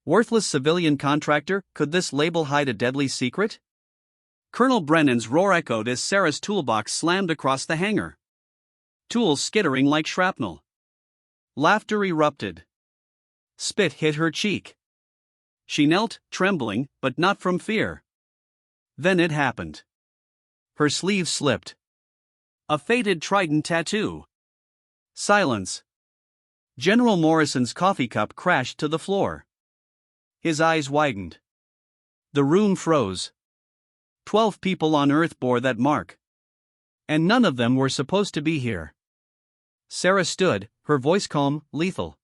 Worthless civilian contractor, could this label hide a deadly secret? Colonel Brennan's roar echoed as Sarah's toolbox slammed across the hangar. Tools skittering like shrapnel. Laughter erupted. Spit hit her cheek. She knelt, trembling, but not from fear. Then it happened. Her sleeve slipped. A faded trident tattoo. Silence. General Morrison's coffee cup crashed to the floor. His eyes widened. The room froze. 12 people on Earth bore that mark. And none of them were supposed to be here. Sarah stood, her voice calm, lethal.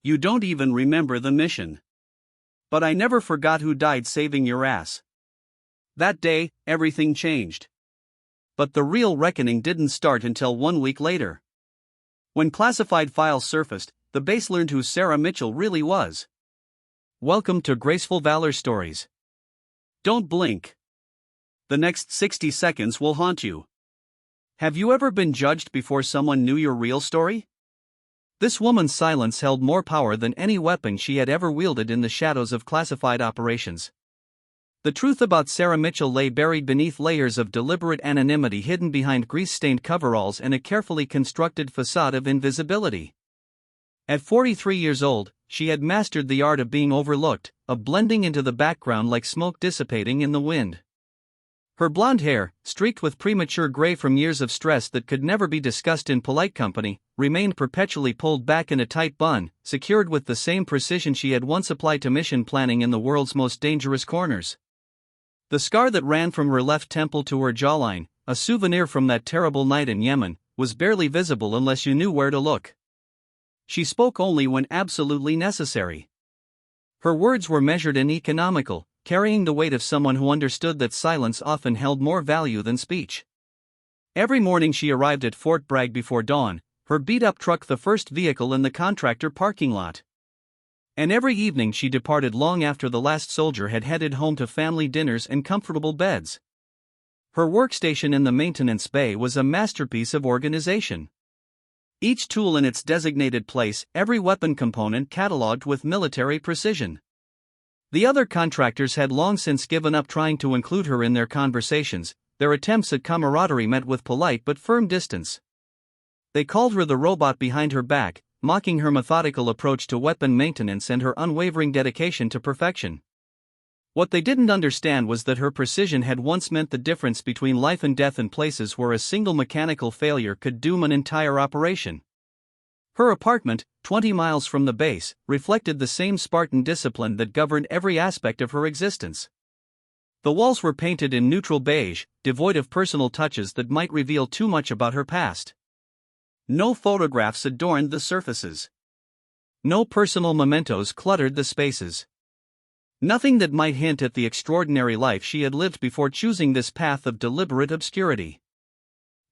You don't even remember the mission. But I never forgot who died saving your ass. That day, everything changed. But the real reckoning didn't start until 1 week later. When classified files surfaced, the base learned who Sarah Mitchell really was. Welcome to Graceful Valor Stories. Don't blink. The next 60 seconds will haunt you. Have you ever been judged before someone knew your real story? This woman's silence held more power than any weapon she had ever wielded in the shadows of classified operations. The truth about Sarah Mitchell lay buried beneath layers of deliberate anonymity hidden behind grease-stained coveralls and a carefully constructed facade of invisibility. At 43 years old, she had mastered the art of being overlooked, of blending into the background like smoke dissipating in the wind. Her blonde hair, streaked with premature gray from years of stress that could never be discussed in polite company, remained perpetually pulled back in a tight bun, secured with the same precision she had once applied to mission planning in the world's most dangerous corners. The scar that ran from her left temple to her jawline, a souvenir from that terrible night in Yemen, was barely visible unless you knew where to look. She spoke only when absolutely necessary. Her words were measured and economical, carrying the weight of someone who understood that silence often held more value than speech. Every morning she arrived at Fort Bragg before dawn, her beat-up truck the first vehicle in the contractor parking lot. And every evening she departed long after the last soldier had headed home to family dinners and comfortable beds. Her workstation in the maintenance bay was a masterpiece of organization. Each tool in its designated place, every weapon component catalogued with military precision. The other contractors had long since given up trying to include her in their conversations, their attempts at camaraderie met with polite but firm distance. They called her the robot behind her back, mocking her methodical approach to weapon maintenance and her unwavering dedication to perfection. What they didn't understand was that her precision had once meant the difference between life and death in places where a single mechanical failure could doom an entire operation. Her apartment, 20 miles from the base, reflected the same Spartan discipline that governed every aspect of her existence. The walls were painted in neutral beige, devoid of personal touches that might reveal too much about her past. No photographs adorned the surfaces. No personal mementos cluttered the spaces. Nothing that might hint at the extraordinary life she had lived before choosing this path of deliberate obscurity.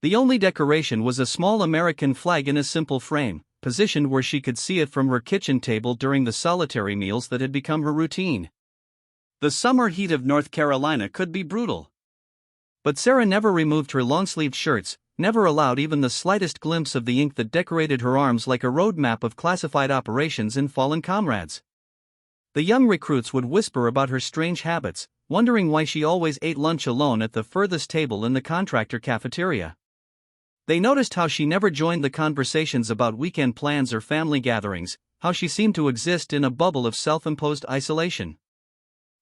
The only decoration was a small American flag in a simple frame, positioned where she could see it from her kitchen table during the solitary meals that had become her routine. The summer heat of North Carolina could be brutal. But Sarah never removed her long-sleeved shirts, never allowed even the slightest glimpse of the ink that decorated her arms like a road map of classified operations and fallen comrades. The young recruits would whisper about her strange habits, wondering why she always ate lunch alone at the furthest table in the contractor cafeteria. They noticed how she never joined the conversations about weekend plans or family gatherings, how she seemed to exist in a bubble of self-imposed isolation.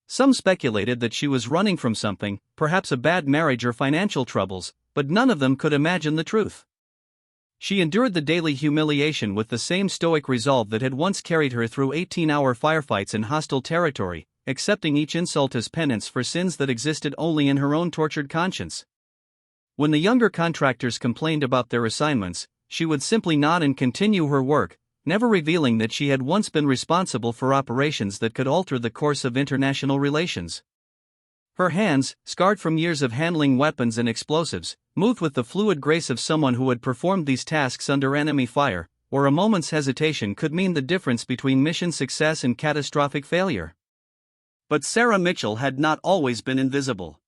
Some speculated that she was running from something, perhaps a bad marriage or financial troubles, but none of them could imagine the truth. She endured the daily humiliation with the same stoic resolve that had once carried her through 18-hour firefights in hostile territory, accepting each insult as penance for sins that existed only in her own tortured conscience. When the younger contractors complained about their assignments, she would simply nod and continue her work, never revealing that she had once been responsible for operations that could alter the course of international relations. Her hands, scarred from years of handling weapons and explosives, moved with the fluid grace of someone who had performed these tasks under enemy fire, where a moment's hesitation could mean the difference between mission success and catastrophic failure. But Sarah Mitchell had not always been invisible.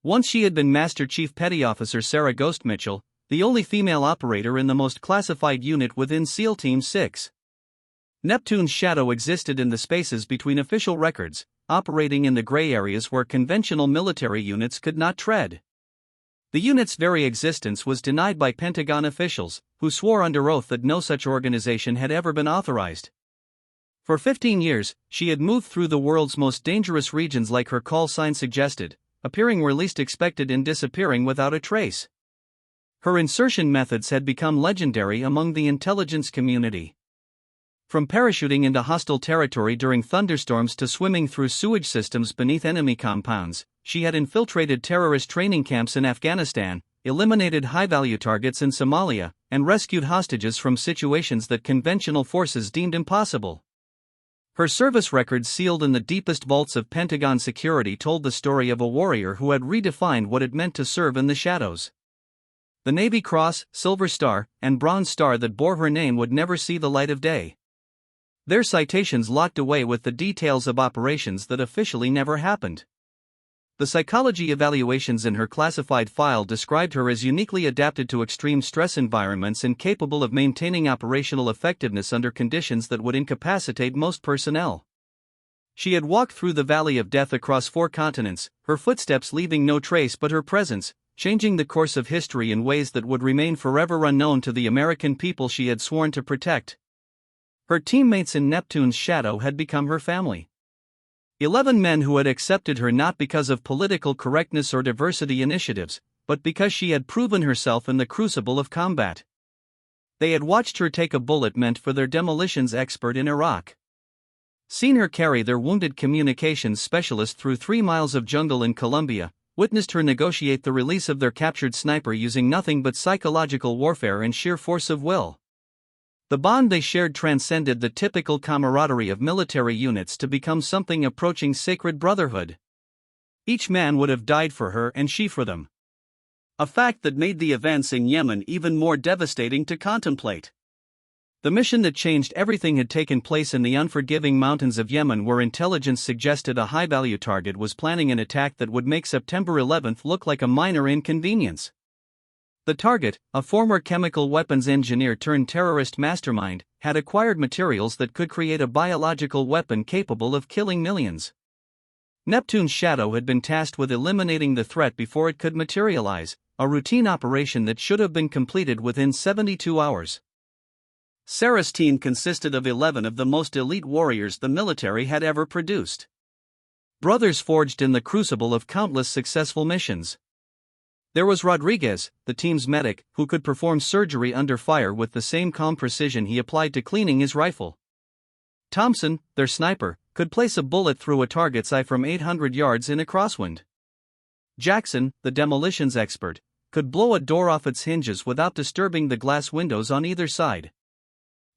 Once she had been Master Chief Petty Officer Sarah Ghost Mitchell, the only female operator in the most classified unit within SEAL Team 6. Neptune's shadow existed in the spaces between official records, operating in the gray areas where conventional military units could not tread. The unit's very existence was denied by Pentagon officials, who swore under oath that no such organization had ever been authorized. For 15 years, she had moved through the world's most dangerous regions like her call sign suggested, appearing where least expected and disappearing without a trace. Her insertion methods had become legendary among the intelligence community. From parachuting into hostile territory during thunderstorms to swimming through sewage systems beneath enemy compounds, she had infiltrated terrorist training camps in Afghanistan, eliminated high-value targets in Somalia, and rescued hostages from situations that conventional forces deemed impossible. Her service records sealed in the deepest vaults of Pentagon security told the story of a warrior who had redefined what it meant to serve in the shadows. The Navy Cross, Silver Star, and Bronze Star that bore her name would never see the light of day. Their citations locked away with the details of operations that officially never happened. The psychology evaluations in her classified file described her as uniquely adapted to extreme stress environments and capable of maintaining operational effectiveness under conditions that would incapacitate most personnel. She had walked through the valley of death across 4 continents, her footsteps leaving no trace but her presence, changing the course of history in ways that would remain forever unknown to the American people she had sworn to protect. Her teammates in Neptune's shadow had become her family. 11 men who had accepted her not because of political correctness or diversity initiatives, but because she had proven herself in the crucible of combat. They had watched her take a bullet meant for their demolitions expert in Iraq. Seen her carry their wounded communications specialist through 3 miles of jungle in Colombia, witnessed her negotiate the release of their captured sniper using nothing but psychological warfare and sheer force of will. The bond they shared transcended the typical camaraderie of military units to become something approaching sacred brotherhood. Each man would have died for her and she for them. A fact that made the events in Yemen even more devastating to contemplate. The mission that changed everything had taken place in the unforgiving mountains of Yemen, where intelligence suggested a high-value target was planning an attack that would make September 11th look like a minor inconvenience. The target, a former chemical weapons engineer turned terrorist mastermind, had acquired materials that could create a biological weapon capable of killing millions. Neptune's shadow had been tasked with eliminating the threat before it could materialize, a routine operation that should have been completed within 72 hours. Sarah's team consisted of 11 of the most elite warriors the military had ever produced. Brothers forged in the crucible of countless successful missions. There was Rodriguez, the team's medic, who could perform surgery under fire with the same calm precision he applied to cleaning his rifle. Thompson, their sniper, could place a bullet through a target's eye from 800 yards in a crosswind. Jackson, the demolitions expert, could blow a door off its hinges without disturbing the glass windows on either side.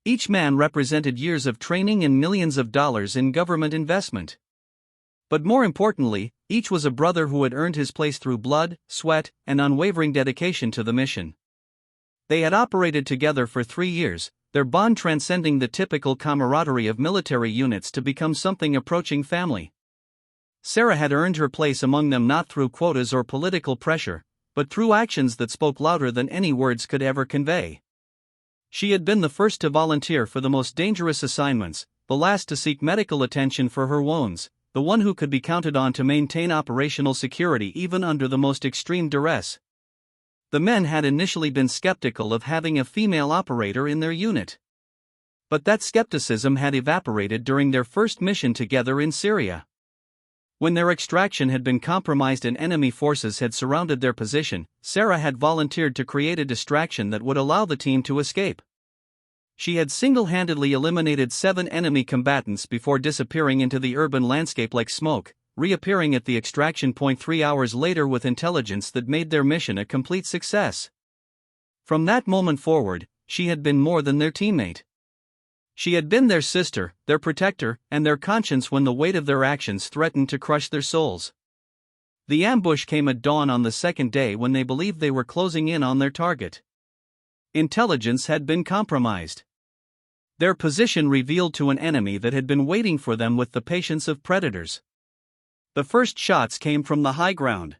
Each man represented years of training and millions of dollars in government investment. But more importantly, each was a brother who had earned his place through blood, sweat, and unwavering dedication to the mission. They had operated together for 3 years, their bond transcending the typical camaraderie of military units to become something approaching family. Sarah had earned her place among them not through quotas or political pressure, but through actions that spoke louder than any words could ever convey. She had been the first to volunteer for the most dangerous assignments, the last to seek medical attention for her wounds, the one who could be counted on to maintain operational security even under the most extreme duress. The men had initially been skeptical of having a female operator in their unit. But that skepticism had evaporated during their first mission together in Syria. When their extraction had been compromised and enemy forces had surrounded their position, Sarah had volunteered to create a distraction that would allow the team to escape. She had single-handedly eliminated 7 enemy combatants before disappearing into the urban landscape like smoke, reappearing at the extraction point 3 hours later with intelligence that made their mission a complete success. From that moment forward, she had been more than their teammate. She had been their sister, their protector, and their conscience when the weight of their actions threatened to crush their souls. The ambush came at dawn on the second day when they believed they were closing in on their target. Intelligence had been compromised. Their position revealed to an enemy that had been waiting for them with the patience of predators. The first shots came from the high ground.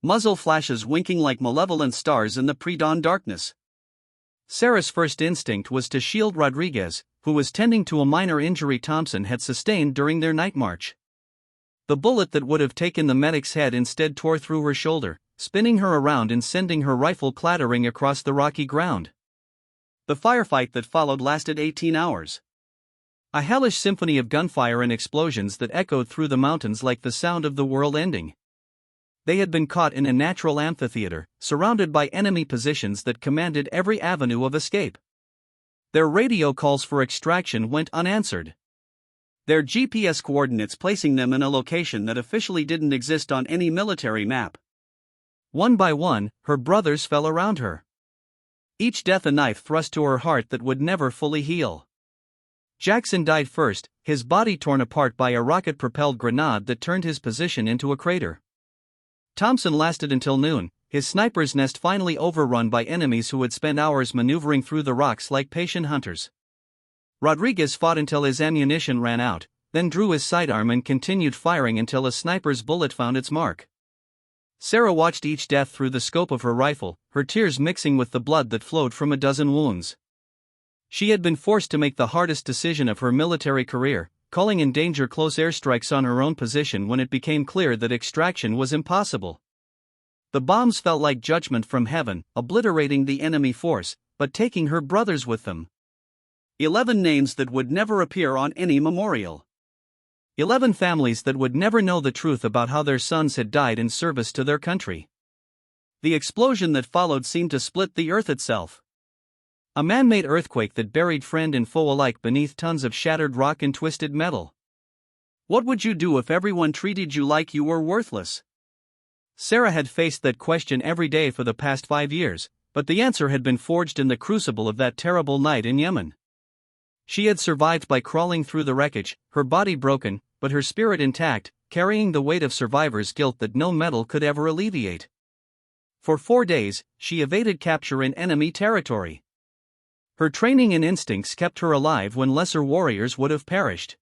Muzzle flashes winking like malevolent stars in the pre-dawn darkness. Sarah's first instinct was to shield Rodriguez, who was tending to a minor injury Thompson had sustained during their night march. The bullet that would have taken the medic's head instead tore through her shoulder, spinning her around and sending her rifle clattering across the rocky ground. The firefight that followed lasted 18 hours. A hellish symphony of gunfire and explosions that echoed through the mountains like the sound of the world ending. They had been caught in a natural amphitheater, surrounded by enemy positions that commanded every avenue of escape. Their radio calls for extraction went unanswered, their GPS coordinates placing them in a location that officially didn't exist on any military map. One by one, her brothers fell around her. Each death a knife thrust to her heart that would never fully heal. Jackson died first, his body torn apart by a rocket-propelled grenade that turned his position into a crater. Thompson lasted until noon, his sniper's nest finally overrun by enemies who had spent hours maneuvering through the rocks like patient hunters. Rodriguez fought until his ammunition ran out, then drew his sidearm and continued firing until a sniper's bullet found its mark. Sarah watched each death through the scope of her rifle, her tears mixing with the blood that flowed from a dozen wounds. She had been forced to make the hardest decision of her military career, calling in danger close airstrikes on her own position when it became clear that extraction was impossible. The bombs felt like judgment from heaven, obliterating the enemy force, but taking her brothers with them. 11 names that would never appear on any memorial. 11 families that would never know the truth about how their sons had died in service to their country. The explosion that followed seemed to split the earth itself. A man-made earthquake that buried friend and foe alike beneath tons of shattered rock and twisted metal. What would you do if everyone treated you like you were worthless? Sarah had faced that question every day for the past 5 years, but the answer had been forged in the crucible of that terrible night in Yemen. She had survived by crawling through the wreckage, her body broken, but her spirit intact, carrying the weight of survivor's guilt that no metal could ever alleviate. For 4 days, she evaded capture in enemy territory. Her training and instincts kept her alive when lesser warriors would have perished.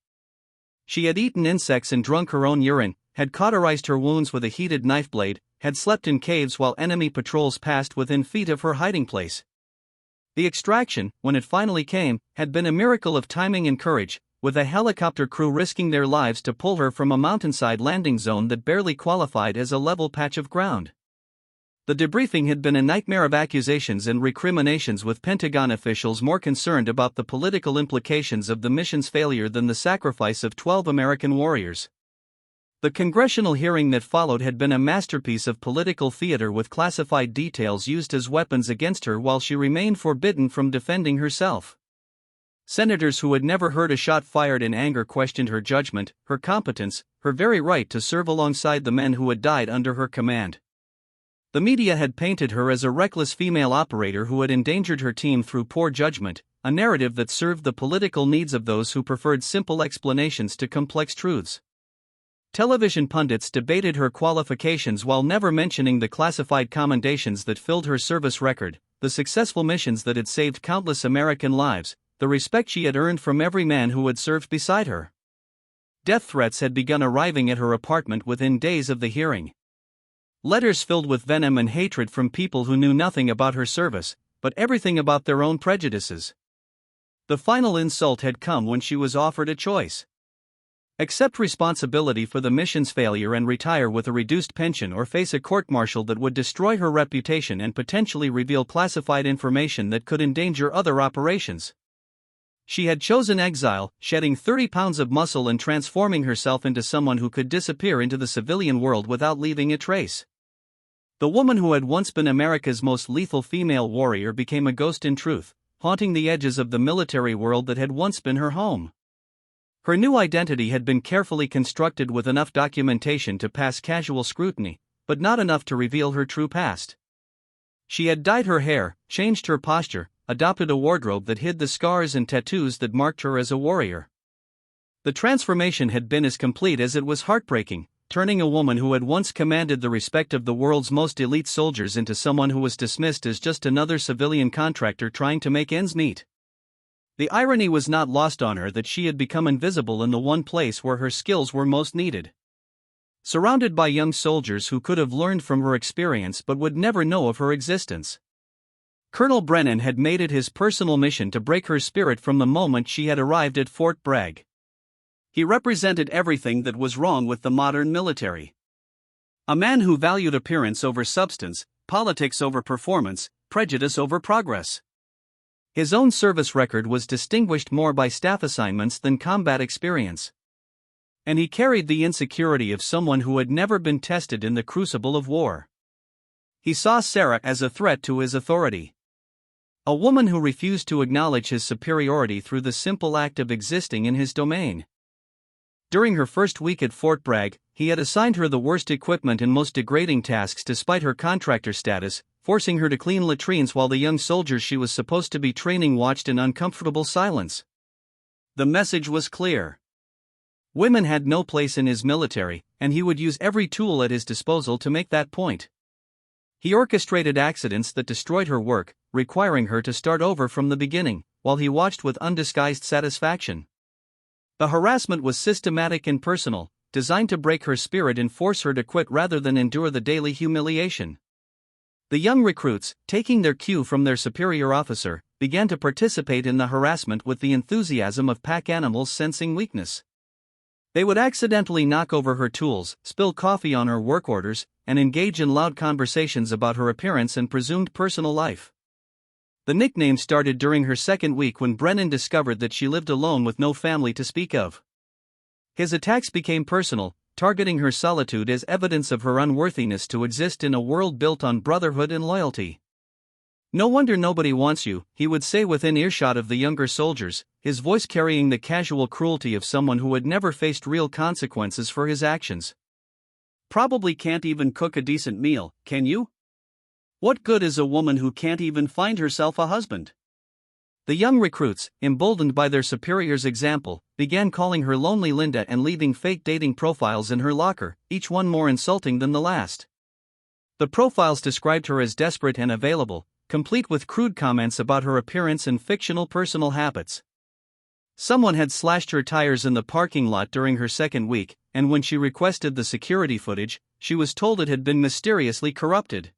She had eaten insects and drunk her own urine, had cauterized her wounds with a heated knife blade, had slept in caves while enemy patrols passed within feet of her hiding place. The extraction, when it finally came, had been a miracle of timing and courage, with a helicopter crew risking their lives to pull her from a mountainside landing zone that barely qualified as a level patch of ground. The debriefing had been a nightmare of accusations and recriminations, with Pentagon officials more concerned about the political implications of the mission's failure than the sacrifice of 12 American warriors. The congressional hearing that followed had been a masterpiece of political theater, with classified details used as weapons against her while she remained forbidden from defending herself. Senators who had never heard a shot fired in anger questioned her judgment, her competence, her very right to serve alongside the men who had died under her command. The media had painted her as a reckless female operator who had endangered her team through poor judgment, a narrative that served the political needs of those who preferred simple explanations to complex truths. Television pundits debated her qualifications while never mentioning the classified commendations that filled her service record, the successful missions that had saved countless American lives, the respect she had earned from every man who had served beside her. Death threats had begun arriving at her apartment within days of the hearing. Letters filled with venom and hatred from people who knew nothing about her service, but everything about their own prejudices. The final insult had come when she was offered a choice. Accept responsibility for the mission's failure and retire with a reduced pension, or face a court-martial that would destroy her reputation and potentially reveal classified information that could endanger other operations. She had chosen exile, shedding 30 pounds of muscle and transforming herself into someone who could disappear into the civilian world without leaving a trace. The woman who had once been America's most lethal female warrior became a ghost in truth, haunting the edges of the military world that had once been her home. Her new identity had been carefully constructed with enough documentation to pass casual scrutiny, but not enough to reveal her true past. She had dyed her hair, changed her posture, adopted a wardrobe that hid the scars and tattoos that marked her as a warrior. The transformation had been as complete as it was heartbreaking, turning a woman who had once commanded the respect of the world's most elite soldiers into someone who was dismissed as just another civilian contractor trying to make ends meet. The irony was not lost on her that she had become invisible in the one place where her skills were most needed. Surrounded by young soldiers who could have learned from her experience but would never know of her existence. Colonel Brennan had made it his personal mission to break her spirit from the moment she had arrived at Fort Bragg. He represented everything that was wrong with the modern military. A man who valued appearance over substance, politics over performance, prejudice over progress. His own service record was distinguished more by staff assignments than combat experience. And he carried the insecurity of someone who had never been tested in the crucible of war. He saw Sarah as a threat to his authority. A woman who refused to acknowledge his superiority through the simple act of existing in his domain. During her first week at Fort Bragg, he had assigned her the worst equipment and most degrading tasks despite her contractor status, forcing her to clean latrines while the young soldiers she was supposed to be training watched in uncomfortable silence. The message was clear. Women had no place in his military, and he would use every tool at his disposal to make that point. He orchestrated accidents that destroyed her work, requiring her to start over from the beginning, while he watched with undisguised satisfaction. The harassment was systematic and personal, designed to break her spirit and force her to quit rather than endure the daily humiliation. The young recruits, taking their cue from their superior officer, began to participate in the harassment with the enthusiasm of pack animals sensing weakness. They would accidentally knock over her tools, spill coffee on her work orders, and engage in loud conversations about her appearance and presumed personal life. The nickname started during her second week when Brennan discovered that she lived alone with no family to speak of. His attacks became personal, targeting her solitude as evidence of her unworthiness to exist in a world built on brotherhood and loyalty. "No wonder nobody wants you," he would say within earshot of the younger soldiers, his voice carrying the casual cruelty of someone who had never faced real consequences for his actions. "Probably can't even cook a decent meal, can you? What good is a woman who can't even find herself a husband?" The young recruits, emboldened by their superior's example, began calling her Lonely Linda and leaving fake dating profiles in her locker, each one more insulting than the last. The profiles described her as desperate and available, complete with crude comments about her appearance and fictional personal habits. Someone had slashed her tires in the parking lot during her second week, and when she requested the security footage, she was told it had been mysteriously corrupted.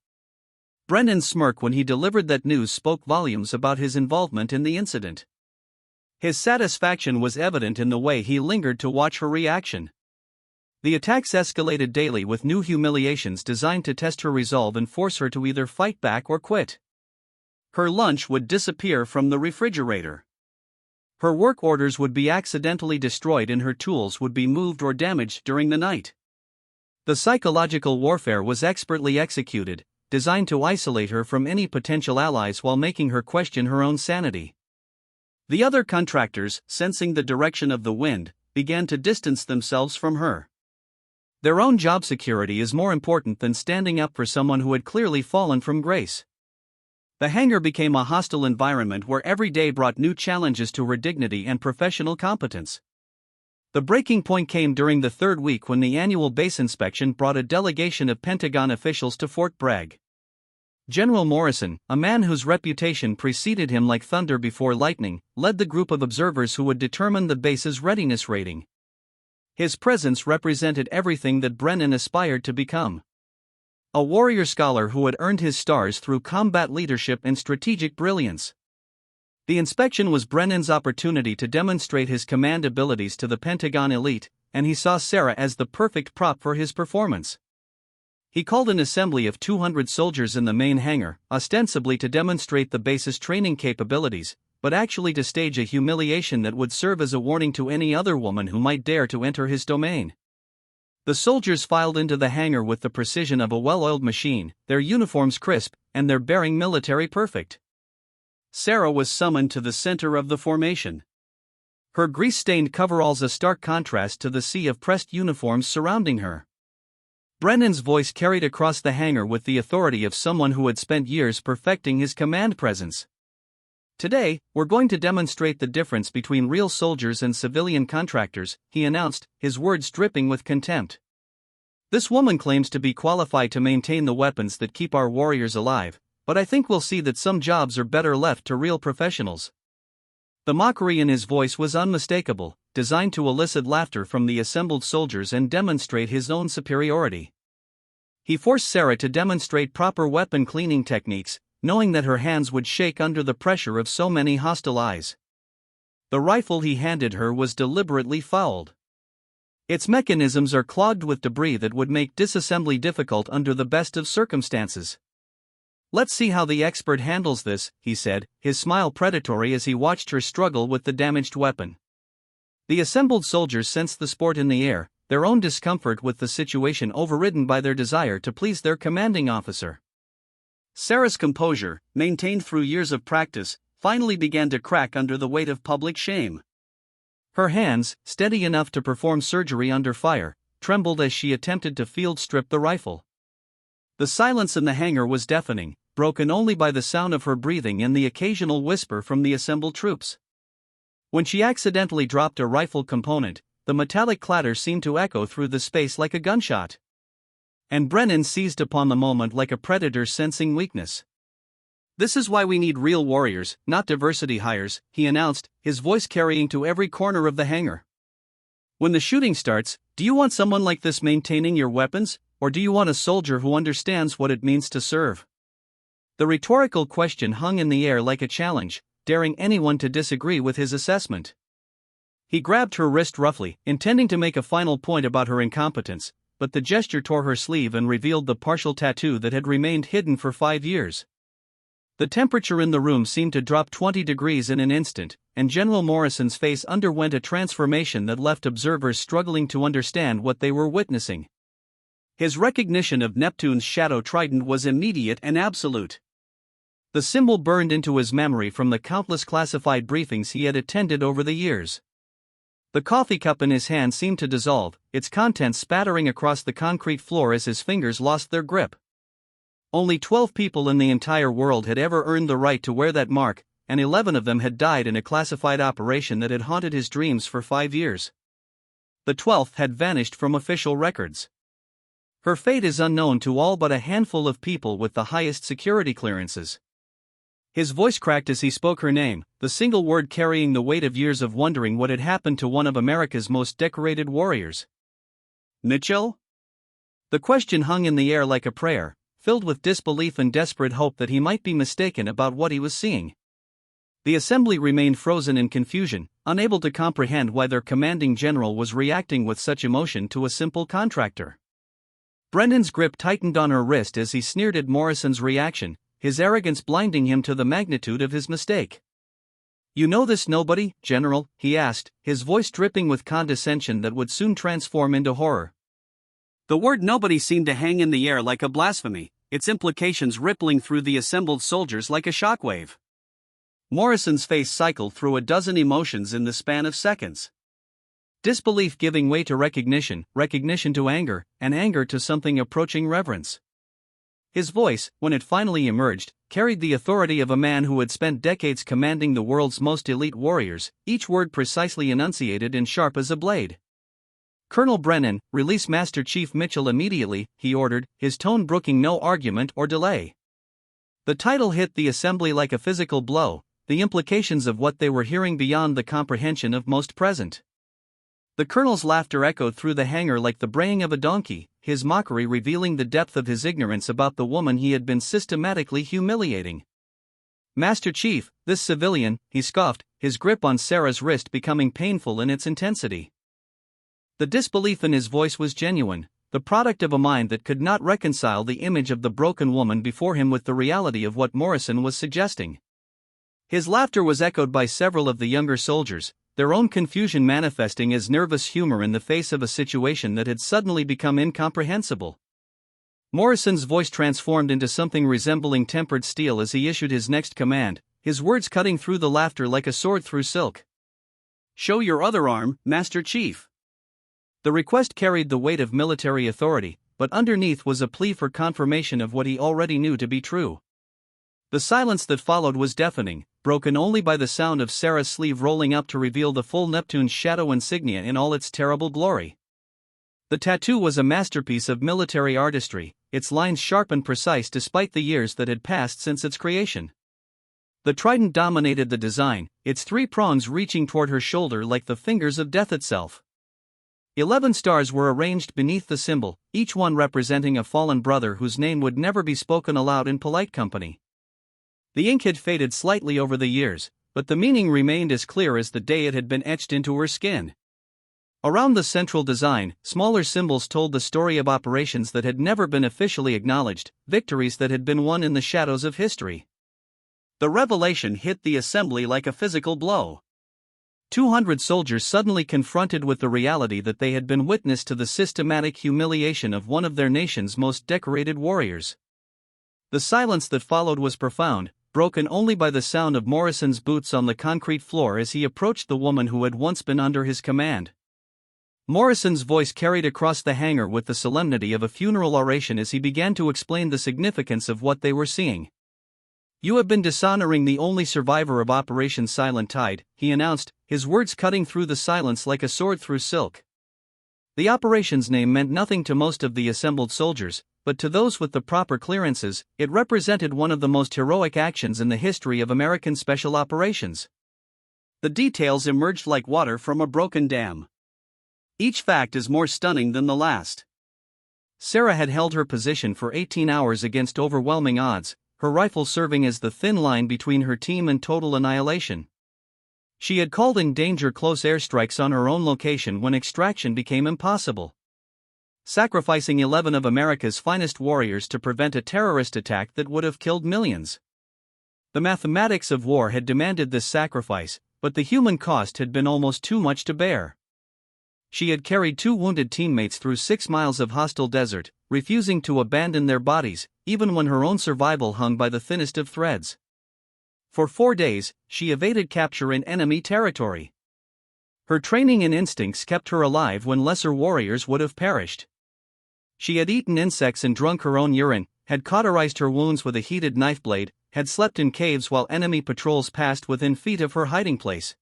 Brennan's smirk when he delivered that news spoke volumes about his involvement in the incident. His satisfaction was evident in the way he lingered to watch her reaction. The attacks escalated daily with new humiliations designed to test her resolve and force her to either fight back or quit. Her lunch would disappear from the refrigerator. Her work orders would be accidentally destroyed and her tools would be moved or damaged during the night. The psychological warfare was expertly executed, designed to isolate her from any potential allies while making her question her own sanity. The other contractors, sensing the direction of the wind, began to distance themselves from her. Their own job security is more important than standing up for someone who had clearly fallen from grace. The hangar became a hostile environment where every day brought new challenges to her dignity and professional competence. The breaking point came during the third week when the annual base inspection brought a delegation of Pentagon officials to Fort Bragg. General Morrison, a man whose reputation preceded him like thunder before lightning, led the group of observers who would determine the base's readiness rating. His presence represented everything that Brennan aspired to become. A warrior scholar who had earned his stars through combat leadership and strategic brilliance. The inspection was Brennan's opportunity to demonstrate his command abilities to the Pentagon elite, and he saw Sarah as the perfect prop for his performance. He called an assembly of 200 soldiers in the main hangar, ostensibly to demonstrate the base's training capabilities, but actually to stage a humiliation that would serve as a warning to any other woman who might dare to enter his domain. The soldiers filed into the hangar with the precision of a well-oiled machine, their uniforms crisp, and their bearing military perfect. Sarah was summoned to the center of the formation. Her grease-stained coveralls a stark contrast to the sea of pressed uniforms surrounding her. Brennan's voice carried across the hangar with the authority of someone who had spent years perfecting his command presence. "Today, we're going to demonstrate the difference between real soldiers and civilian contractors," he announced, his words dripping with contempt. "This woman claims to be qualified to maintain the weapons that keep our warriors alive, but I think we'll see that some jobs are better left to real professionals." The mockery in his voice was unmistakable, designed to elicit laughter from the assembled soldiers and demonstrate his own superiority. He forced Sarah to demonstrate proper weapon cleaning techniques, knowing that her hands would shake under the pressure of so many hostile eyes. The rifle he handed her was deliberately fouled. Its mechanisms are clogged with debris that would make disassembly difficult under the best of circumstances. "Let's see how the expert handles this," he said, his smile predatory as he watched her struggle with the damaged weapon. The assembled soldiers sensed the sport in the air, their own discomfort with the situation overridden by their desire to please their commanding officer. Sarah's composure, maintained through years of practice, finally began to crack under the weight of public shame. Her hands, steady enough to perform surgery under fire, trembled as she attempted to field-strip the rifle. The silence in the hangar was deafening, broken only by the sound of her breathing and the occasional whisper from the assembled troops. When she accidentally dropped a rifle component, the metallic clatter seemed to echo through the space like a gunshot. And Brennan seized upon the moment like a predator sensing weakness. "This is why we need real warriors, not diversity hires," he announced, his voice carrying to every corner of the hangar. "When the shooting starts, do you want someone like this maintaining your weapons, or do you want a soldier who understands what it means to serve?" The rhetorical question hung in the air like a challenge, daring anyone to disagree with his assessment. He grabbed her wrist roughly, intending to make a final point about her incompetence, but the gesture tore her sleeve and revealed the partial tattoo that had remained hidden for 5 years. The temperature in the room seemed to drop 20 degrees in an instant, and General Morrison's face underwent a transformation that left observers struggling to understand what they were witnessing. His recognition of Neptune's shadow trident was immediate and absolute. The symbol burned into his memory from the countless classified briefings he had attended over the years. The coffee cup in his hand seemed to dissolve, its contents spattering across the concrete floor as his fingers lost their grip. Only 12 people in the entire world had ever earned the right to wear that mark, and 11 of them had died in a classified operation that had haunted his dreams for 5 years. The 12th had vanished from official records. Her fate is unknown to all but a handful of people with the highest security clearances. His voice cracked as he spoke her name, the single word carrying the weight of years of wondering what had happened to one of America's most decorated warriors. "Mitchell?" The question hung in the air like a prayer, filled with disbelief and desperate hope that he might be mistaken about what he was seeing. The assembly remained frozen in confusion, unable to comprehend why their commanding general was reacting with such emotion to a simple contractor. Brennan's grip tightened on her wrist as he sneered at Morrison's reaction, his arrogance blinding him to the magnitude of his mistake. "You know this nobody, General?" he asked, his voice dripping with condescension that would soon transform into horror. The word nobody seemed to hang in the air like a blasphemy, its implications rippling through the assembled soldiers like a shockwave. Morrison's face cycled through a dozen emotions in the span of seconds. Disbelief giving way to recognition, recognition to anger, and anger to something approaching reverence. His voice, when it finally emerged, carried the authority of a man who had spent decades commanding the world's most elite warriors, each word precisely enunciated and sharp as a blade. "Colonel Brennan, release Master Chief Mitchell immediately," he ordered, his tone brooking no argument or delay. The title hit the assembly like a physical blow, the implications of what they were hearing beyond the comprehension of most present. The colonel's laughter echoed through the hangar like the braying of a donkey, his mockery revealing the depth of his ignorance about the woman he had been systematically humiliating. "Master Chief, this civilian," he scoffed, his grip on Sarah's wrist becoming painful in its intensity. The disbelief in his voice was genuine, the product of a mind that could not reconcile the image of the broken woman before him with the reality of what Morrison was suggesting. His laughter was echoed by several of the younger soldiers, their own confusion manifesting as nervous humor in the face of a situation that had suddenly become incomprehensible. Morrison's voice transformed into something resembling tempered steel as he issued his next command, his words cutting through the laughter like a sword through silk. "Show your other arm, Master Chief." The request carried the weight of military authority, but underneath was a plea for confirmation of what he already knew to be true. The silence that followed was deafening, broken only by the sound of Sarah's sleeve rolling up to reveal the full Neptune's shadow insignia in all its terrible glory. The tattoo was a masterpiece of military artistry, its lines sharp and precise despite the years that had passed since its creation. The trident dominated the design, its 3 prongs reaching toward her shoulder like the fingers of death itself. 11 stars were arranged beneath the symbol, each one representing a fallen brother whose name would never be spoken aloud in polite company. The ink had faded slightly over the years, but the meaning remained as clear as the day it had been etched into her skin. Around the central design, smaller symbols told the story of operations that had never been officially acknowledged, victories that had been won in the shadows of history. The revelation hit the assembly like a physical blow. 200 soldiers suddenly confronted with the reality that they had been witness to the systematic humiliation of one of their nation's most decorated warriors. The silence that followed was profound, broken only by the sound of Morrison's boots on the concrete floor as he approached the woman who had once been under his command. Morrison's voice carried across the hangar with the solemnity of a funeral oration as he began to explain the significance of what they were seeing. "You have been dishonoring the only survivor of Operation Silent Tide," he announced, his words cutting through the silence like a sword through silk. The operation's name meant nothing to most of the assembled soldiers, but to those with the proper clearances, it represented one of the most heroic actions in the history of American special operations. The details emerged like water from a broken dam. Each fact is more stunning than the last. Sarah had held her position for 18 hours against overwhelming odds, her rifle serving as the thin line between her team and total annihilation. She had called in danger close airstrikes on her own location when extraction became impossible, sacrificing 11 of America's finest warriors to prevent a terrorist attack that would have killed millions. The mathematics of war had demanded this sacrifice, but the human cost had been almost too much to bear. She had carried 2 wounded teammates through 6 miles of hostile desert, refusing to abandon their bodies, even when her own survival hung by the thinnest of threads. For 4 days, she evaded capture in enemy territory. Her training and instincts kept her alive when lesser warriors would have perished. She had eaten insects and drunk her own urine, had cauterized her wounds with a heated knife blade, had slept in caves while enemy patrols passed within feet of her hiding place.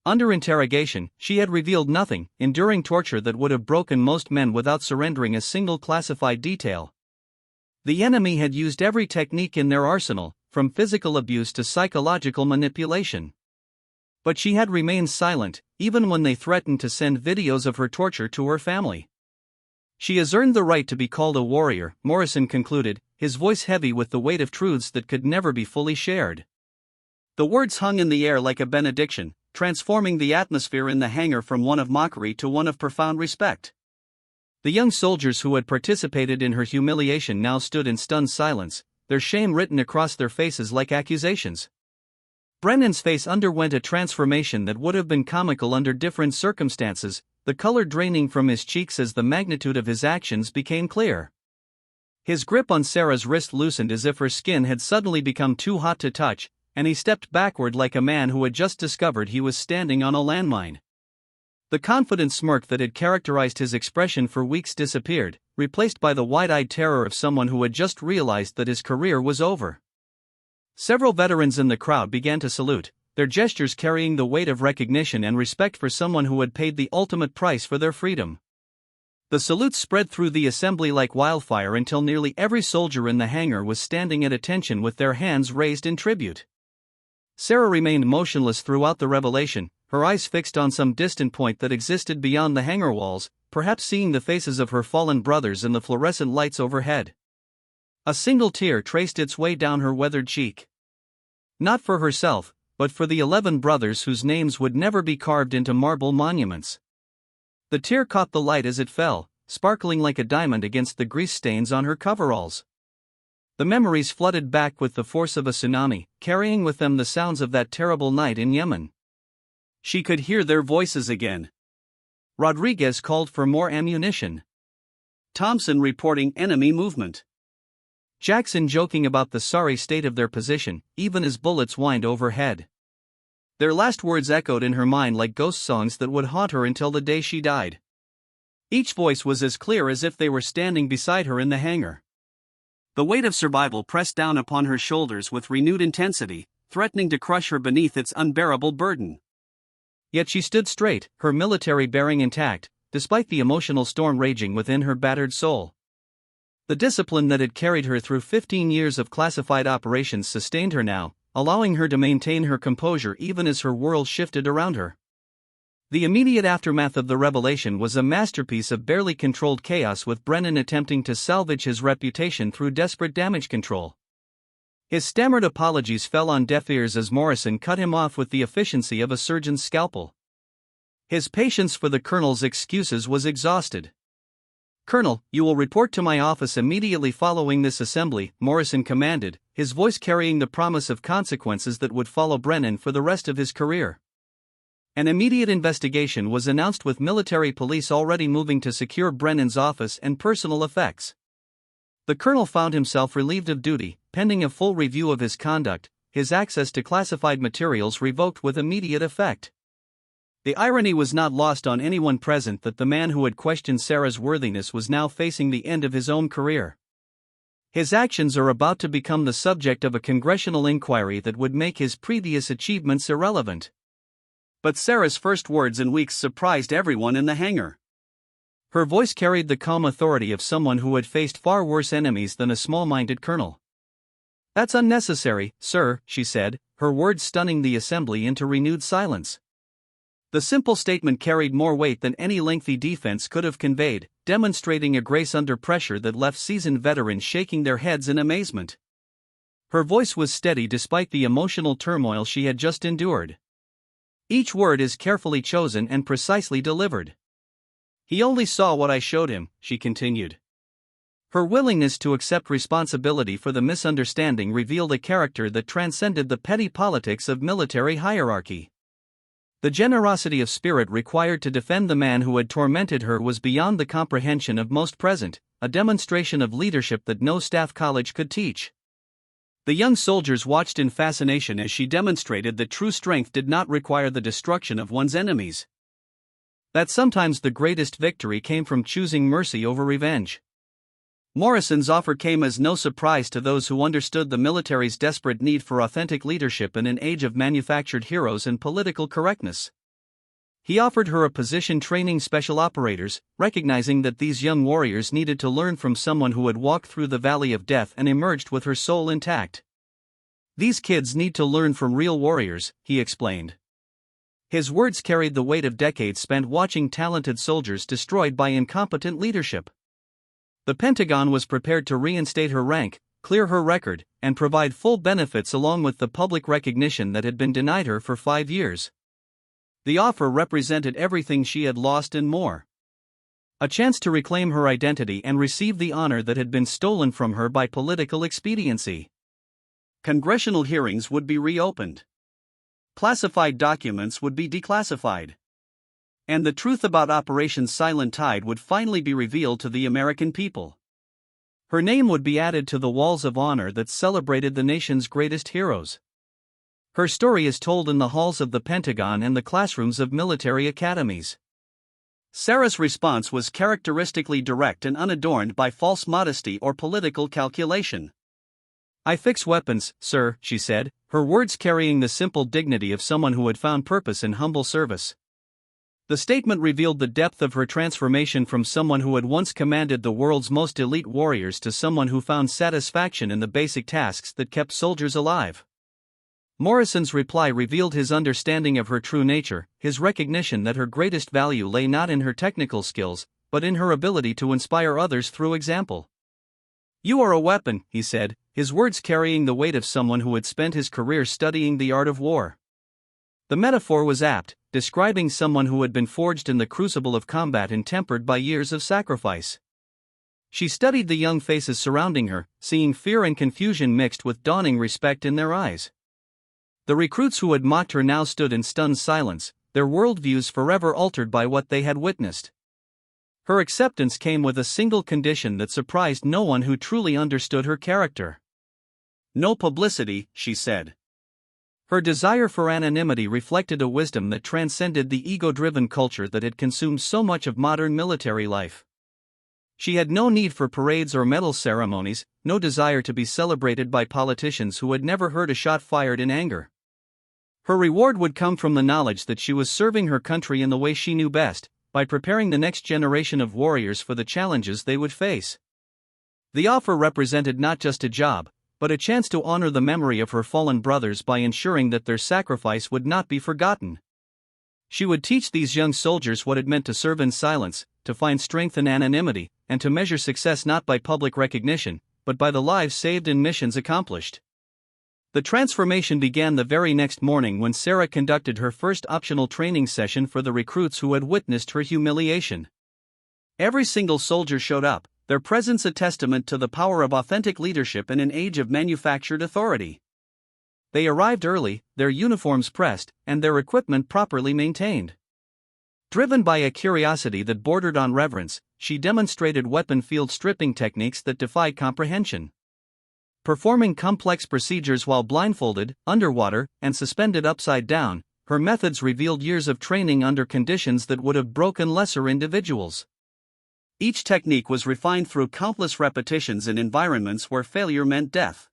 Under interrogation, she had revealed nothing, enduring torture that would have broken most men without surrendering a single classified detail. The enemy had used every technique in their arsenal, from physical abuse to psychological manipulation. But she had remained silent, even when they threatened to send videos of her torture to her family. "She has earned the right to be called a warrior," Morrison concluded, his voice heavy with the weight of truths that could never be fully shared. The words hung in the air like a benediction, transforming the atmosphere in the hangar from one of mockery to one of profound respect. The young soldiers who had participated in her humiliation now stood in stunned silence, their shame written across their faces like accusations. Brennan's face underwent a transformation that would have been comical under different circumstances, the color draining from his cheeks as the magnitude of his actions became clear. His grip on Sarah's wrist loosened as if her skin had suddenly become too hot to touch, and he stepped backward like a man who had just discovered he was standing on a landmine. The confident smirk that had characterized his expression for weeks disappeared, replaced by the wide-eyed terror of someone who had just realized that his career was over. Several veterans in the crowd began to salute, their gestures carrying the weight of recognition and respect for someone who had paid the ultimate price for their freedom. The salutes spread through the assembly like wildfire until nearly every soldier in the hangar was standing at attention with their hands raised in tribute. Sarah remained motionless throughout the revelation, her eyes fixed on some distant point that existed beyond the hangar walls, perhaps seeing the faces of her fallen brothers in the fluorescent lights overhead. A single tear traced its way down her weathered cheek. Not for herself, but for the 11 brothers whose names would never be carved into marble monuments. The tear caught the light as it fell, sparkling like a diamond against the grease stains on her coveralls. The memories flooded back with the force of a tsunami, carrying with them the sounds of that terrible night in Yemen. She could hear their voices again. Rodriguez called for more ammunition. Thompson reporting enemy movement. Jackson joking about the sorry state of their position, even as bullets whined overhead. Their last words echoed in her mind like ghost songs that would haunt her until the day she died. Each voice was as clear as if they were standing beside her in the hangar. The weight of survival pressed down upon her shoulders with renewed intensity, threatening to crush her beneath its unbearable burden. Yet she stood straight, her military bearing intact, despite the emotional storm raging within her battered soul. The discipline that had carried her through 15 years of classified operations sustained her now, allowing her to maintain her composure even as her world shifted around her. The immediate aftermath of the revelation was a masterpiece of barely controlled chaos, with Brennan attempting to salvage his reputation through desperate damage control. His stammered apologies fell on deaf ears as Morrison cut him off with the efficiency of a surgeon's scalpel. His patience for the colonel's excuses was exhausted. "Colonel, you will report to my office immediately following this assembly," Morrison commanded, his voice carrying the promise of consequences that would follow Brennan for the rest of his career. An immediate investigation was announced with military police already moving to secure Brennan's office and personal effects. The colonel found himself relieved of duty, pending a full review of his conduct, his access to classified materials revoked with immediate effect. The irony was not lost on anyone present that the man who had questioned Sarah's worthiness was now facing the end of his own career. His actions are about to become the subject of a congressional inquiry that would make his previous achievements irrelevant. But Sarah's first words in weeks surprised everyone in the hangar. Her voice carried the calm authority of someone who had faced far worse enemies than a small-minded colonel. "That's unnecessary, sir," she said, her words stunning the assembly into renewed silence. The simple statement carried more weight than any lengthy defense could have conveyed, demonstrating a grace under pressure that left seasoned veterans shaking their heads in amazement. Her voice was steady despite the emotional turmoil she had just endured. "Each word is carefully chosen and precisely delivered. He only saw what I showed him," she continued. Her willingness to accept responsibility for the misunderstanding revealed a character that transcended the petty politics of military hierarchy. The generosity of spirit required to defend the man who had tormented her was beyond the comprehension of most present, a demonstration of leadership that no staff college could teach. The young soldiers watched in fascination as she demonstrated that true strength did not require the destruction of one's enemies. That sometimes the greatest victory came from choosing mercy over revenge. Morrison's offer came as no surprise to those who understood the military's desperate need for authentic leadership in an age of manufactured heroes and political correctness. He offered her a position training special operators, recognizing that these young warriors needed to learn from someone who had walked through the valley of death and emerged with her soul intact. "These kids need to learn from real warriors," he explained. His words carried the weight of decades spent watching talented soldiers destroyed by incompetent leadership. The Pentagon was prepared to reinstate her rank, clear her record, and provide full benefits along with the public recognition that had been denied her for 5 years. The offer represented everything she had lost and more. A chance to reclaim her identity and receive the honor that had been stolen from her by political expediency. Congressional hearings would be reopened. Classified documents would be declassified. And the truth about Operation Silent Tide would finally be revealed to the American people. Her name would be added to the walls of honor that celebrated the nation's greatest heroes. Her story is told in the halls of the Pentagon and the classrooms of military academies. Sarah's response was characteristically direct and unadorned by false modesty or political calculation. "I fix weapons, sir," she said, her words carrying the simple dignity of someone who had found purpose in humble service. The statement revealed the depth of her transformation from someone who had once commanded the world's most elite warriors to someone who found satisfaction in the basic tasks that kept soldiers alive. Morrison's reply revealed his understanding of her true nature, his recognition that her greatest value lay not in her technical skills, but in her ability to inspire others through example. "You are a weapon," he said, his words carrying the weight of someone who had spent his career studying the art of war. The metaphor was apt, describing someone who had been forged in the crucible of combat and tempered by years of sacrifice. She studied the young faces surrounding her, seeing fear and confusion mixed with dawning respect in their eyes. The recruits who had mocked her now stood in stunned silence, their worldviews forever altered by what they had witnessed. Her acceptance came with a single condition that surprised no one who truly understood her character. "No publicity," she said. Her desire for anonymity reflected a wisdom that transcended the ego-driven culture that had consumed so much of modern military life. She had no need for parades or medal ceremonies, no desire to be celebrated by politicians who had never heard a shot fired in anger. Her reward would come from the knowledge that she was serving her country in the way she knew best, by preparing the next generation of warriors for the challenges they would face. The offer represented not just a job, but a chance to honor the memory of her fallen brothers by ensuring that their sacrifice would not be forgotten. She would teach these young soldiers what it meant to serve in silence, to find strength in anonymity, and to measure success not by public recognition, but by the lives saved and missions accomplished. The transformation began the very next morning when Sarah conducted her first optional training session for the recruits who had witnessed her humiliation. Every single soldier showed up, their presence a testament to the power of authentic leadership in an age of manufactured authority. They arrived early, their uniforms pressed, and their equipment properly maintained. Driven by a curiosity that bordered on reverence, she demonstrated weapon field stripping techniques that defied comprehension. Performing complex procedures while blindfolded, underwater, and suspended upside down, her methods revealed years of training under conditions that would have broken lesser individuals. Each technique was refined through countless repetitions in environments where failure meant death.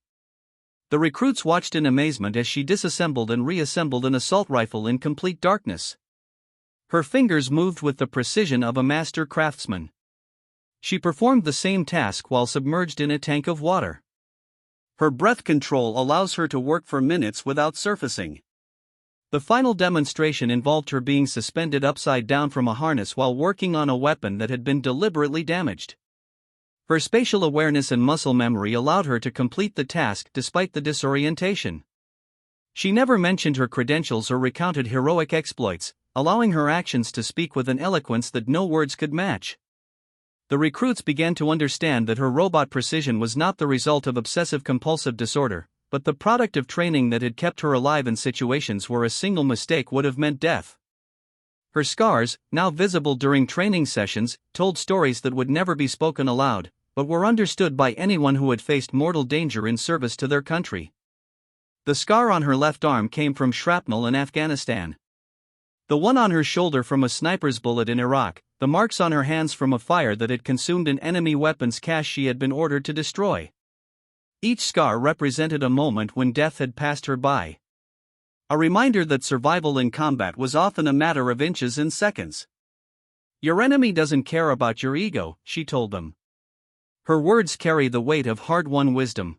The recruits watched in amazement as she disassembled and reassembled an assault rifle in complete darkness. Her fingers moved with the precision of a master craftsman. She performed the same task while submerged in a tank of water. Her breath control allows her to work for minutes without surfacing. The final demonstration involved her being suspended upside down from a harness while working on a weapon that had been deliberately damaged. Her spatial awareness and muscle memory allowed her to complete the task despite the disorientation. She never mentioned her credentials or recounted heroic exploits, allowing her actions to speak with an eloquence that no words could match. The recruits began to understand that her robot precision was not the result of obsessive-compulsive disorder, but the product of training that had kept her alive in situations where a single mistake would have meant death. Her scars, now visible during training sessions, told stories that would never be spoken aloud, but were understood by anyone who had faced mortal danger in service to their country. The scar on her left arm came from shrapnel in Afghanistan. The one on her shoulder from a sniper's bullet in Iraq, the marks on her hands from a fire that had consumed an enemy weapons cache she had been ordered to destroy. Each scar represented a moment when death had passed her by. A reminder that survival in combat was often a matter of inches and seconds. "Your enemy doesn't care about your ego," she told them. Her words carry the weight of hard-won wisdom.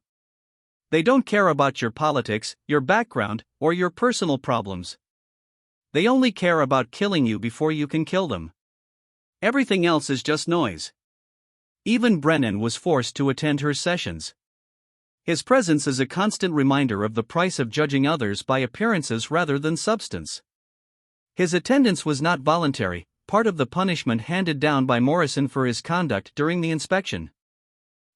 They don't care about your politics, your background, or your personal problems. They only care about killing you before you can kill them. Everything else is just noise. Even Brennan was forced to attend her sessions. His presence is a constant reminder of the price of judging others by appearances rather than substance. His attendance was not voluntary, part of the punishment handed down by Morrison for his conduct during the inspection.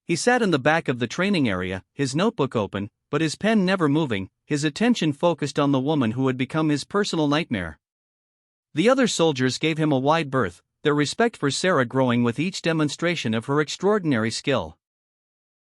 He sat in the back of the training area, his notebook open, but his pen never moving, his attention focused on the woman who had become his personal nightmare. The other soldiers gave him a wide berth, their respect for Sarah growing with each demonstration of her extraordinary skill.